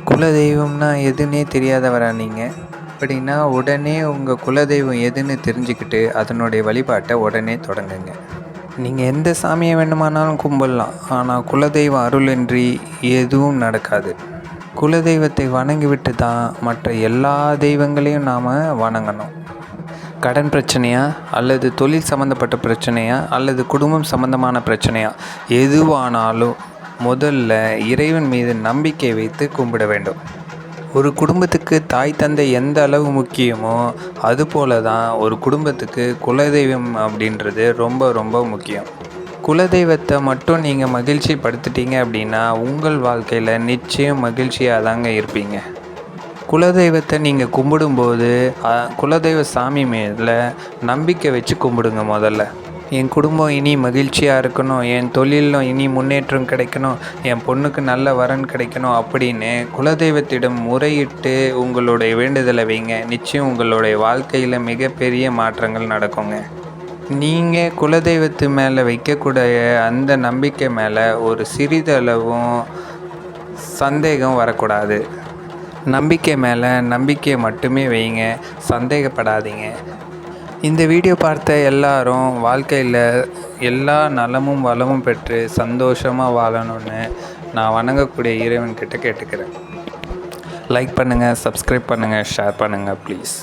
குலதெய்வம்னா எதுன்னே தெரியாதவரா நீங்கள்? அப்படின்னா உடனே உங்கள் குலதெய்வம் எதுன்னு தெரிஞ்சுக்கிட்டு அதனுடைய வழிபாட்டை உடனே தொடங்குங்க. நீங்கள் எந்த சாமியை வேண்டுமானாலும் கும்பிடலாம், ஆனால் குலதெய்வம் அருளின்றி எதுவும் நடக்காது. குலதெய்வத்தை வணங்கிவிட்டு தான் மற்ற எல்லா தெய்வங்களையும் நாம் வணங்கணும். கடன் பிரச்சனையா, அல்லது தொழில் சம்மந்தப்பட்ட பிரச்சனையா, அல்லது குடும்பம் சம்மந்தமான பிரச்சனையா, எதுவானாலும் முதல்ல இறைவன் மீது நம்பிக்கை வைத்து கும்பிட வேண்டும். ஒரு குடும்பத்துக்கு தாய் தந்தை எந்த அளவு முக்கியமோ அதுபோல தான் ஒரு குடும்பத்துக்கு குலதெய்வம் அப்படின்றது ரொம்ப ரொம்ப முக்கியம். குலதெய்வத்தை மட்டும் நீங்கள் மகிழ்ச்சி படுத்திட்டீங்க அப்படின்னா உங்கள் வாழ்க்கையில் நிச்சயம் மகிழ்ச்சியாக தாங்க இருப்பீங்க. குலதெய்வத்தை நீங்கள் கும்பிடும்போது குலதெய்வ சாமி மேலே நம்பிக்கை வச்சு கும்பிடுங்க. முதல்ல என் குடும்பம் இனி மகிழ்ச்சியாக இருக்கணும், என் தொழிலில் இனி முன்னேற்றம் கிடைக்கணும், என் பொண்ணுக்கு நல்ல வரன் கிடைக்கணும் அப்படின்னு குலதெய்வத்திடம் முறையிட்டு உங்களுடைய வேண்டுதலை வைங்க. நிச்சயம் உங்களுடைய வாழ்க்கையில் மிகப்பெரிய மாற்றங்கள் நடக்குங்க. நீங்கள் குலதெய்வத்து மேலே வைக்கக்கூடிய அந்த நம்பிக்கை மேலே ஒரு சிறிதளவும் சந்தேகம் வரக்கூடாது. நம்பிக்கை மேலே நம்பிக்கையை மட்டுமே வைங்க, சந்தேகப்படாதீங்க. இந்த வீடியோ பார்த்த எல்லாரும் வாழ்க்கையில் எல்லா நலமும் வளமும் பெற்று சந்தோஷமாக வாழணும்னு நான் வணங்கக்கூடிய இறைவன்கிட்ட கேட்டுக்கிறேன். லைக் பண்ணுங்கள், சப்ஸ்கிரைப் பண்ணுங்கள், ஷேர் பண்ணுங்கள் ப்ளீஸ்.